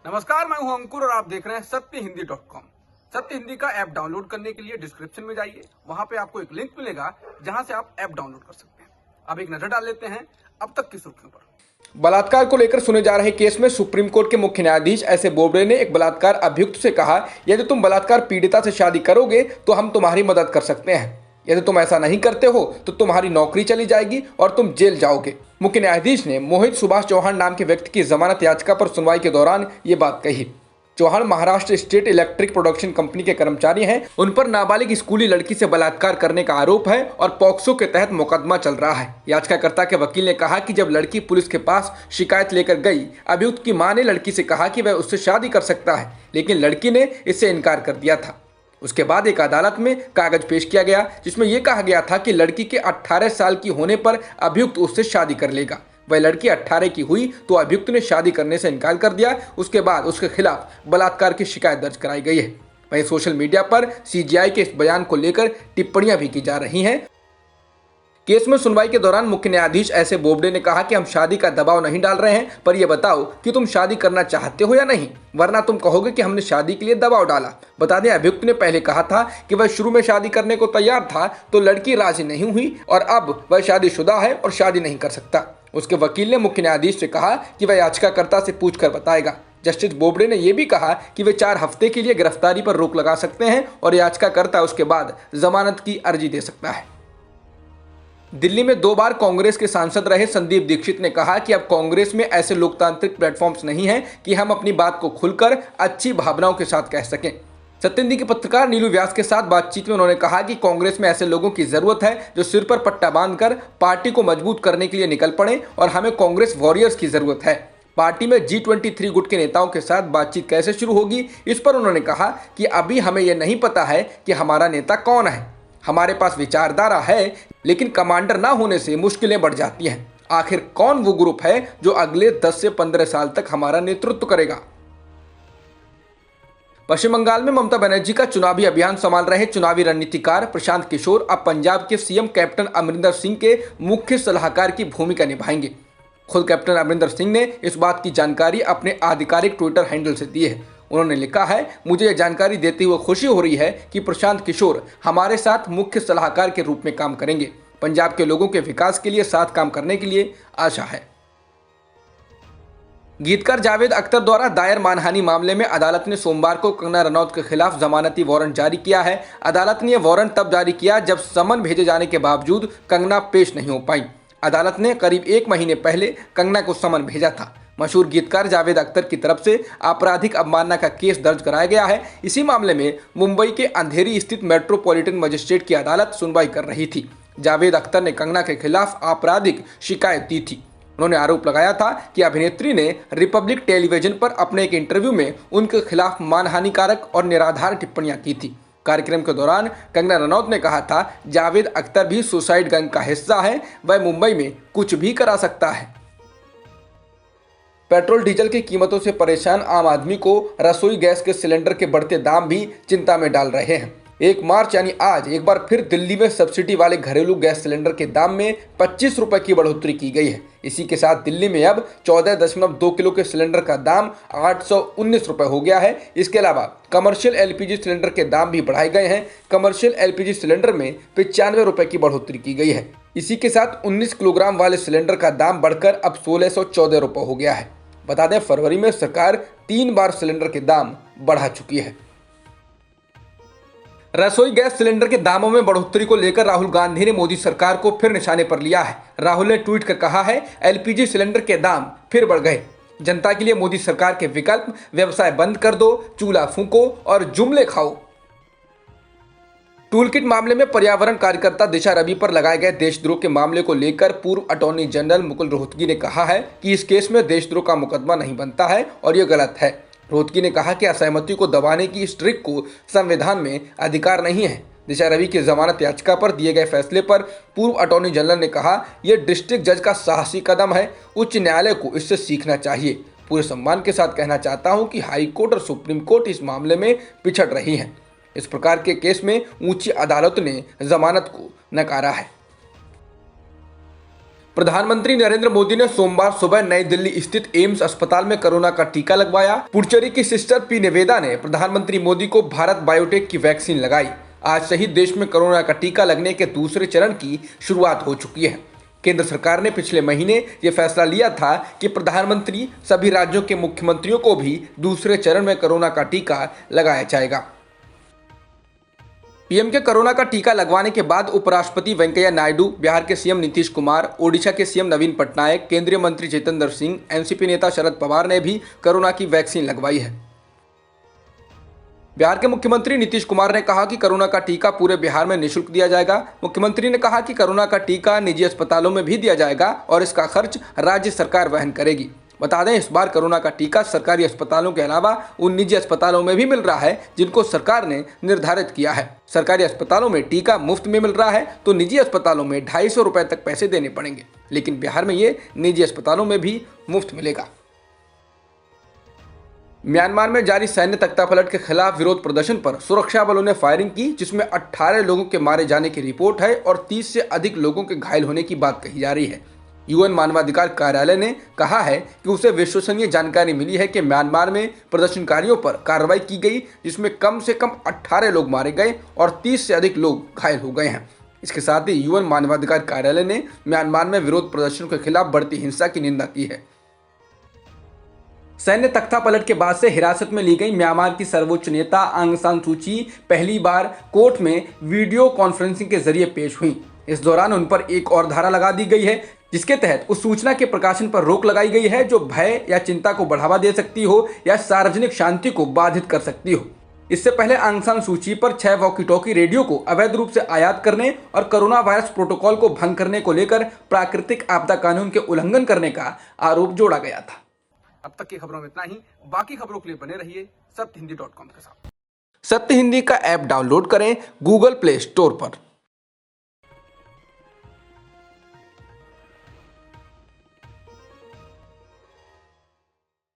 नमस्कार, मैं हूं अंकुर और आप देख रहे हैं सत्यहिंदी.com। सत्य हिंदी का ऐप डाउनलोड करने के लिए डिस्क्रिप्शन में जाइए, वहां पे आपको एक लिंक मिलेगा जहां से आप ऐप डाउनलोड कर सकते हैं। अब एक नजर डाल लेते हैं अब तक की सुर्खियों पर। बलात्कार को लेकर सुने जा रहे केस में सुप्रीम कोर्ट के मुख्य न्यायाधीश एस.ए. बोबडे ने एक बलात्कार अभियुक्त से कहा, यदि तुम बलात्कार पीड़िता से शादी करोगे तो हम तुम्हारी मदद कर सकते हैं। यदि तुम ऐसा नहीं करते हो तो तुम्हारी नौकरी चली जाएगी और तुम जेल जाओगे। मुख्य न्यायाधीश ने मोहित सुभाष चौहान नाम के व्यक्ति की जमानत याचिका पर सुनवाई के दौरान ये बात कही। Chauhan Maharashtra state electric production company के कर्मचारी हैं। उन पर नाबालिग स्कूली लड़की से बलात्कार करने का आरोप है और पॉक्सो के तहत मुकदमा चल रहा है। याचिकाकर्ता के वकील ने कहा कि जब लड़की पुलिस के पास शिकायत लेकर गई, अभियुक्त की मां ने लड़की से कहा कि वह उससे शादी कर सकता है, लेकिन लड़की ने इससे इनकार कर दिया था। उसके बाद एक अदालत में कागज पेश किया गया जिसमें यह कहा गया था कि लड़की के 18 साल की होने पर अभियुक्त उससे शादी कर लेगा। वह लड़की 18 की हुई तो अभियुक्त ने शादी करने से इनकार कर दिया। उसके बाद उसके खिलाफ बलात्कार की शिकायत दर्ज कराई गई है। वहीं सोशल मीडिया पर सीजीआई के इस बयान को लेकर टिप्पणियां भी की जा रही हैं। केस में सुनवाई के दौरान मुख्य न्यायाधीश एस.ए. बोबडे ने कहा कि हम शादी का दबाव नहीं डाल रहे हैं, पर यह बताओ कि तुम शादी करना चाहते हो या नहीं, वरना तुम कहोगे कि हमने शादी के लिए दबाव डाला। बता दें, अभियुक्त ने पहले कहा था कि वह शुरू में शादी करने को तैयार था तो लड़की राजी नहीं हुई और अब वह शादीशुदा है और शादी नहीं कर सकता। उसके वकील ने मुख्य न्यायाधीश से कहा कि वह याचिकाकर्ता से पूछकर बताएगा। जस्टिस बोबडे ने यह भी कहा कि वे 4 हफ्ते के लिए गिरफ्तारी पर रोक लगा सकते हैं और याचिकाकर्ता उसके बाद जमानत की अर्जी दे सकता है। दिल्ली में 2 बार कांग्रेस के सांसद रहे संदीप दीक्षित ने कहा कि अब कांग्रेस में ऐसे लोकतांत्रिक प्लेटफॉर्म्स नहीं हैं कि हम अपनी बात को खुलकर अच्छी भावनाओं के साथ कह सकें। सत्य हिंदी के पत्रकार नीलू व्यास के साथ बातचीत में उन्होंने कहा कि कांग्रेस में ऐसे लोगों की जरूरत है जो सिर पर पट्टा बांधकर पार्टी को मजबूत करने के लिए निकल पड़े और हमें कांग्रेस वॉरियर्स की जरूरत है। पार्टी में G23 गुट के नेताओं के साथ बातचीत कैसे शुरू होगी, इस पर उन्होंने कहा कि अभी हमें यह नहीं पता है कि हमारा नेता कौन है। हमारे पास विचारधारा है, लेकिन कमांडर ना होने से मुश्किलें बढ़ जाती हैं। आखिर कौन वो ग्रुप है जो अगले 10 से 15 साल तक हमारा नेतृत्व करेगा। पश्चिम बंगाल में ममता बनर्जी का चुनावी अभियान संभाल रहे चुनावी रणनीतिकार प्रशांत किशोर अब पंजाब के सीएम कैप्टन अमरिंदर सिंह के मुख्य सलाहकार की भूमिका निभाएंगे। खुद कैप्टन अमरिंदर सिंह ने इस बात की जानकारी अपने आधिकारिक ट्विटर हैंडल से दी है। उन्होंने लिखा है, मुझे यह जानकारी देते हुए खुशी हो रही है कि प्रशांत किशोर हमारे साथ मुख्य सलाहकार के रूप में काम करेंगे। पंजाब के लोगों के विकास के लिए साथ काम करने के लिए आशा है। गीतकार जावेद अख्तर द्वारा दायर मानहानि मामले में अदालत ने सोमवार को कंगना रनौत के खिलाफ जमानती वारंट जारी किया है। अदालत ने यह वारंट तब जारी किया जब समन भेजे जाने के बावजूद कंगना पेश नहीं हो पाई। अदालत ने करीब 1 महीने पहले कंगना को समन भेजा था। मशहूर गीतकार जावेद अख्तर की तरफ से आपराधिक अवमानना का केस दर्ज कराया गया है। इसी मामले में मुंबई के अंधेरी स्थित मेट्रोपॉलिटन मजिस्ट्रेट की अदालत सुनवाई कर रही थी। जावेद अख्तर ने कंगना के खिलाफ आपराधिक शिकायत दी थी। उन्होंने आरोप लगाया था कि अभिनेत्री ने रिपब्लिक टेलीविजन पर अपने एक इंटरव्यू में उनके खिलाफ मानहानिकारक और निराधार टिप्पणियां की थी। कार्यक्रम के दौरान कंगना रनौत ने कहा था, जावेद अख्तर भी सुसाइड गैंग का हिस्सा है, वह मुंबई में कुछ भी करा सकता है। पेट्रोल डीजल की कीमतों से परेशान आम आदमी को रसोई गैस के सिलेंडर के बढ़ते दाम भी चिंता में डाल रहे हैं। 1 मार्च यानी आज एक बार फिर दिल्ली में सब्सिडी वाले घरेलू गैस सिलेंडर के दाम में 25 रुपए की बढ़ोतरी की गई है। इसी के साथ दिल्ली में अब 14.2 किलो के सिलेंडर का दाम 819 रुपए हो गया है। इसके अलावा कमर्शियल एलपीजी सिलेंडर के दाम भी बढ़ाए गए हैं। कमर्शियल एलपीजी सिलेंडर में 95 रुपए की बढ़ोतरी की गई है। इसी के साथ 19 किलोग्राम वाले सिलेंडर का दाम बढ़कर अब 1614 रुपए हो गया है। बता दें, फरवरी में सरकार 3 बार सिलेंडर के दाम बढ़ा चुकी है। रसोई गैस सिलेंडर के दामों में बढ़ोतरी को लेकर राहुल गांधी ने मोदी सरकार को फिर निशाने पर लिया है। राहुल ने ट्वीट कर कहा है, एलपीजी सिलेंडर के दाम फिर बढ़ गए। जनता के लिए मोदी सरकार के विकल्प, व्यवसाय बंद कर दो, चूल्हा फूंको और जुमले खाओ। टूलकिट मामले में पर्यावरण कार्यकर्ता दिशा रवि पर लगाए गए देशद्रोह के मामले को लेकर पूर्व अटॉर्नी जनरल मुकुल रोहतगी ने कहा है कि इस केस में देशद्रोह का मुकदमा नहीं बनता है और यह गलत है। रोहतगी ने कहा कि असहमति को दबाने की इस ट्रिक को संविधान में अधिकार नहीं है। दिशा रवि की जमानत याचिका पर दिए गए फैसले पर पूर्व अटॉर्नी जनरल ने कहा, यह डिस्ट्रिक्ट जज का साहसी कदम है, उच्च न्यायालय को इससे सीखना चाहिए। पूरे सम्मान के साथ कहना चाहता हूं कि हाई कोर्ट और सुप्रीम कोर्ट इस मामले में पिछड़ रही हैं। इस प्रकार के केस में उच्च अदालत ने जमानत को नकारा है। प्रधानमंत्री नरेंद्र मोदी ने सोमवार सुबह नई दिल्ली स्थित एम्स अस्पताल में कोरोना का टीका लगवाया। पुडुचेरी की सिस्टर पी निवेदा ने प्रधानमंत्री मोदी को भारत बायोटेक की वैक्सीन लगाई। आज से ही देश में कोरोना का टीका लगने के दूसरे चरण की शुरुआत हो चुकी है। केंद्र सरकार ने पिछले महीने ये फैसला लिया था कि प्रधानमंत्री सभी राज्यों के मुख्यमंत्रियों को भी दूसरे चरण में कोरोना का टीका लगाया जाएगा। पीएम के कोरोना का टीका लगवाने के बाद उपराष्ट्रपति वेंकैया नायडू, बिहार के सीएम नीतीश कुमार, ओडिशा के सीएम नवीन पटनायक, केंद्रीय मंत्री जितेंद्र सिंह, एनसीपी नेता शरद पवार ने भी कोरोना की वैक्सीन लगवाई है। बिहार के मुख्यमंत्री नीतीश कुमार ने कहा कि कोरोना का टीका पूरे बिहार में निःशुल्क दिया जाएगा। मुख्यमंत्री ने कहा कि कोरोना का टीका निजी अस्पतालों में भी दिया जाएगा और इसका खर्च राज्य सरकार वहन करेगी। बता दें, इस बार कोरोना का टीका सरकारी अस्पतालों के अलावा उन निजी अस्पतालों में भी मिल रहा है जिनको सरकार ने निर्धारित किया है। सरकारी अस्पतालों में टीका मुफ्त में मिल रहा है तो निजी अस्पतालों में 250 रुपए तक पैसे देने पड़ेंगे, लेकिन बिहार में ये निजी अस्पतालों में भी मुफ्त मिलेगा। म्यांमार में जारी सैन्य तख्तापलट के खिलाफ विरोध प्रदर्शन पर सुरक्षा बलों ने फायरिंग की, जिसमें 18 लोगों के मारे जाने की रिपोर्ट है और 30 से अधिक लोगों के घायल होने की बात कही जा रही है। यूएन मानवाधिकार कार्यालय ने कहा है कि उसे विश्वसनीय जानकारी मिली है कि म्यांमार में प्रदर्शनकारियों पर कार्रवाई की गई, जिसमें कम से कम 18 लोग मारे गए और 30 से अधिक लोग घायल हो गए हैं। इसके साथ ही यूएन मानवाधिकार कार्यालय ने म्यांमार में विरोध प्रदर्शन के खिलाफ बढ़ती हिंसा की निंदा की है। सैन्य तख्तापलट के बाद से हिरासत में ली गई म्यांमार की सर्वोच्च नेता आंग सान सू की पहली बार कोर्ट में वीडियो कॉन्फ्रेंसिंग के जरिए पेश हुई। इस दौरान उन पर एक और धारा लगा दी गई है, जिसके तहत उस सूचना के प्रकाशन पर रोक लगाई गई है जो भय या चिंता को बढ़ावा दे सकती हो या सार्वजनिक शांति को बाधित कर सकती हो। इससे पहले आंग सान सू की पर 6 वॉकी टॉकी रेडियो को अवैध रूप से आयात करने और कोरोना वायरस प्रोटोकॉल को भंग करने को लेकर प्राकृतिक आपदा कानून के उल्लंघन करने का आरोप जोड़ा गया था। अब तक की खबरों में इतना ही। बाकी खबरों के लिए बने रहिए सत्यहिंदी.com के साथ। सत्य हिंदी का ऐप डाउनलोड करें गूगल प्ले स्टोर पर।